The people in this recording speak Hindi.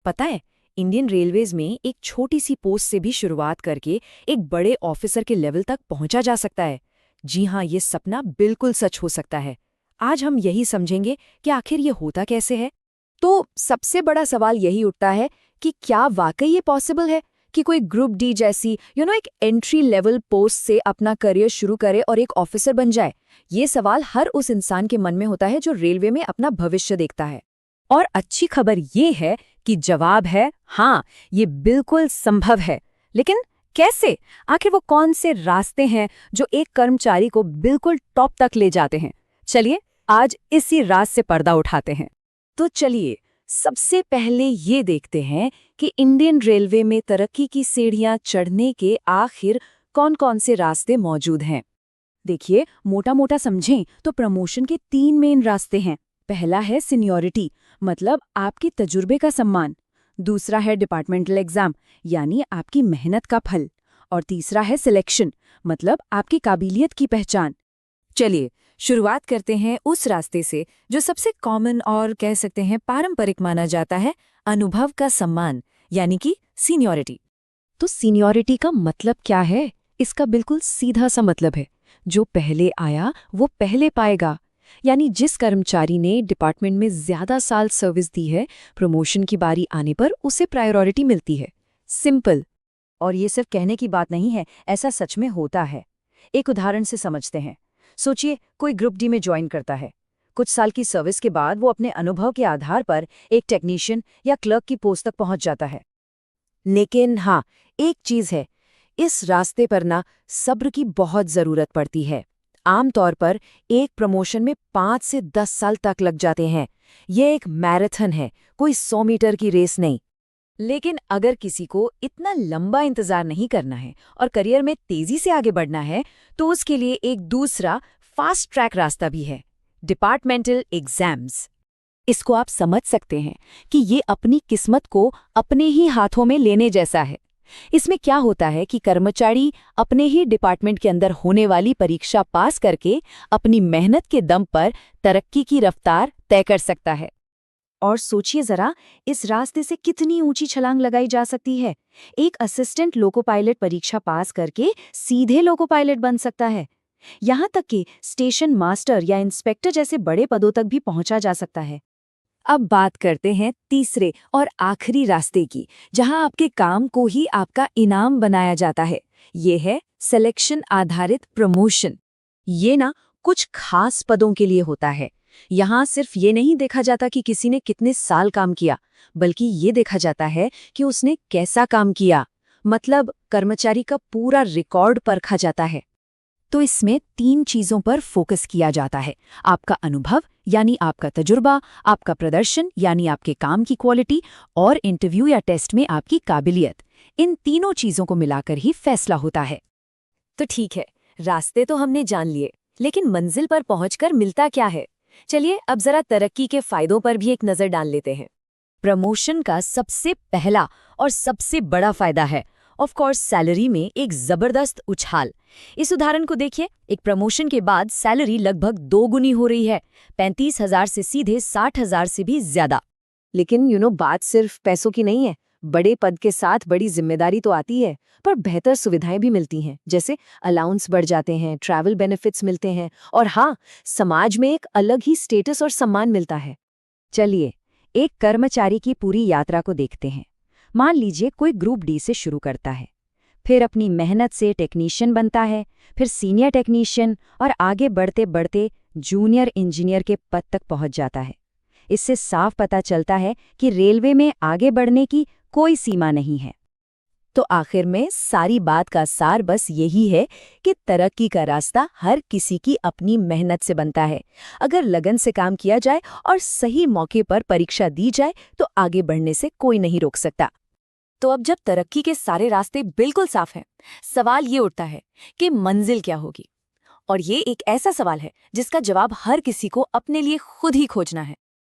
पता है, इंडियन रेलवेज में एक छोटी सी पोस्ट से भी शुरुआत करके एक बड़े ऑफिसर के लेवल तक पहुंचा जा सकता है। जी हाँ, ये सपना बिल्कुल सच हो सकता है। आज हम यही समझेंगे कि आखिर ये होता कैसे है। तो सबसे बड़ा सवाल यही उठता है कि क्या वाकई ये पॉसिबल है कि कोई ग्रुप डी जैसी एक एंट्री लेवल पोस्ट से अपना करियर शुरू करे और एक ऑफिसर बन जाए। ये सवाल हर उस इंसान के मन में होता है जो रेलवे में अपना भविष्य देखता है। और अच्छी खबर ये है कि जवाब है हाँ, ये बिल्कुल संभव है। लेकिन कैसे? आखिर वो कौन से रास्ते हैं जो एक कर्मचारी को बिल्कुल टॉप तक ले जाते हैं? चलिए आज इसी राज से पर्दा उठाते हैं। तो चलिए सबसे पहले ये देखते हैं कि इंडियन रेलवे में तरक्की की सीढ़ियां चढ़ने के आखिर कौन-कौन से रास्ते मौजूद हैं। देखिए, मोटा मोटा समझें तो प्रमोशन के 3 मेन रास्ते हैं। पहला है सीनियरिटी, मतलब आपके तजुर्बे का सम्मान। दूसरा है डिपार्टमेंटल एग्जाम, यानी आपकी मेहनत का फल। और तीसरा है सिलेक्शन, मतलब आपकी काबिलियत की पहचान। चलिए शुरुआत करते हैं उस रास्ते से जो सबसे कॉमन और कह सकते हैं पारंपरिक माना जाता है, अनुभव का सम्मान, यानी कि सीनियरिटी। तो सीनियरिटी का मतलब क्या है? इसका बिल्कुल सीधा सा मतलब है, जो पहले आया वो पहले पाएगा। यानी जिस कर्मचारी ने डिपार्टमेंट में ज्यादा साल सर्विस दी है, प्रमोशन की बारी आने पर उसे प्रायोरिटी मिलती है। सिंपल। और ये सिर्फ कहने की बात नहीं है, ऐसा सच में होता है। एक उदाहरण से समझते हैं। सोचिए कोई ग्रुप डी में ज्वाइन करता है। कुछ साल की सर्विस के बाद वो अपने अनुभव के आधार पर एक टेक्नीशियन या क्लर्क की पोस्ट तक पहुंच जाता है। लेकिन हाँ, एक चीज है, इस रास्ते पर ना सब्र की बहुत जरूरत पड़ती है। आमतौर पर एक प्रमोशन में 5 से 10 साल तक लग जाते हैं। ये एक मैराथन है, कोई 100 मीटर की रेस नहीं। लेकिन अगर किसी को इतना लंबा इंतजार नहीं करना है और करियर में तेजी से आगे बढ़ना है, तो उसके लिए एक दूसरा फास्ट ट्रैक रास्ता भी है, डिपार्टमेंटल एग्जाम्स। इसको आप समझ सकते हैं कि ये अपनी किस्मत को अपने ही हाथों में लेने जैसा है। इसमें क्या होता है कि कर्मचारी अपने ही डिपार्टमेंट के अंदर होने वाली परीक्षा पास करके अपनी मेहनत के दम पर तरक्की की रफ्तार तय कर सकता है। और सोचिए जरा, इस रास्ते से कितनी ऊंची छलांग लगाई जा सकती है। एक असिस्टेंट लोको पायलट परीक्षा पास करके सीधे लोको पायलट बन सकता है। यहाँ तक कि स्टेशन मास्टर या इंस्पेक्टर जैसे बड़े पदों तक भी पहुंचा जा सकता है। अब बात करते हैं तीसरे और आखिरी रास्ते की, जहां आपके काम को ही आपका इनाम बनाया जाता है। ये है सिलेक्शन आधारित प्रमोशन। ये ना कुछ खास पदों के लिए होता है। यहाँ सिर्फ ये नहीं देखा जाता कि किसी ने कितने साल काम किया, बल्कि ये देखा जाता है कि उसने कैसा काम किया। मतलब कर्मचारी का पूरा रिकॉर्ड परखा जाता है। तो इसमें 3 चीजों पर फोकस किया जाता है। आपका अनुभव, यानी आपका तजुर्बा, आपका प्रदर्शन, यानी आपके काम की क्वालिटी, और इंटरव्यू या टेस्ट में आपकी काबिलियत। इन तीनों चीजों को मिलाकर ही फैसला होता है। तो ठीक है, रास्ते तो हमने जान लिए, लेकिन मंजिल पर पहुंचकर मिलता क्या है? चलिए अब जरा तरक्की के फायदों पर भी एक नजर डाल लेते हैं। प्रमोशन का सबसे पहला और सबसे बड़ा फायदा है ऑफ कोर्स सैलरी में एक जबरदस्त उछाल। इस उदाहरण को देखिए, एक प्रमोशन के बाद सैलरी लगभग 2 गुनी हो रही है, 35,000 से सीधे 60,000 से भी ज्यादा। लेकिन बात सिर्फ पैसों की नहीं है। बड़े पद के साथ बड़ी जिम्मेदारी तो आती है, पर बेहतर सुविधाएं भी मिलती हैं, जैसे अलाउंस बढ़ जाते हैं, ट्रैवल बेनिफिट्स मिलते हैं, और हाँ, समाज में एक अलग ही स्टेटस और सम्मान मिलता है। चलिए एक कर्मचारी की पूरी यात्रा को देखते हैं। मान लीजिए कोई ग्रुप डी से शुरू करता है, फिर अपनी मेहनत से टेक्नीशियन बनता है, फिर सीनियर टेक्नीशियन, और आगे बढ़ते बढ़ते जूनियर इंजीनियर के पद तक पहुंच जाता है। इससे साफ पता चलता है कि रेलवे में आगे बढ़ने की कोई सीमा नहीं है। तो आखिर में सारी बात का सार बस यही है कि तरक्की का रास्ता हर किसी की अपनी मेहनत से बनता है। अगर लगन से काम किया जाए और सही मौके पर परीक्षा दी जाए, तो आगे बढ़ने से कोई नहीं रोक सकता। तो अब जब तरक्की के सारे रास्ते बिल्कुल साफ हैं, सवाल ये उठता है कि मंजिल क्या होगी? और ये एक ऐसा सवाल है जिसका जवाब हर किसी को अपने लिए खुद ही खोजना है।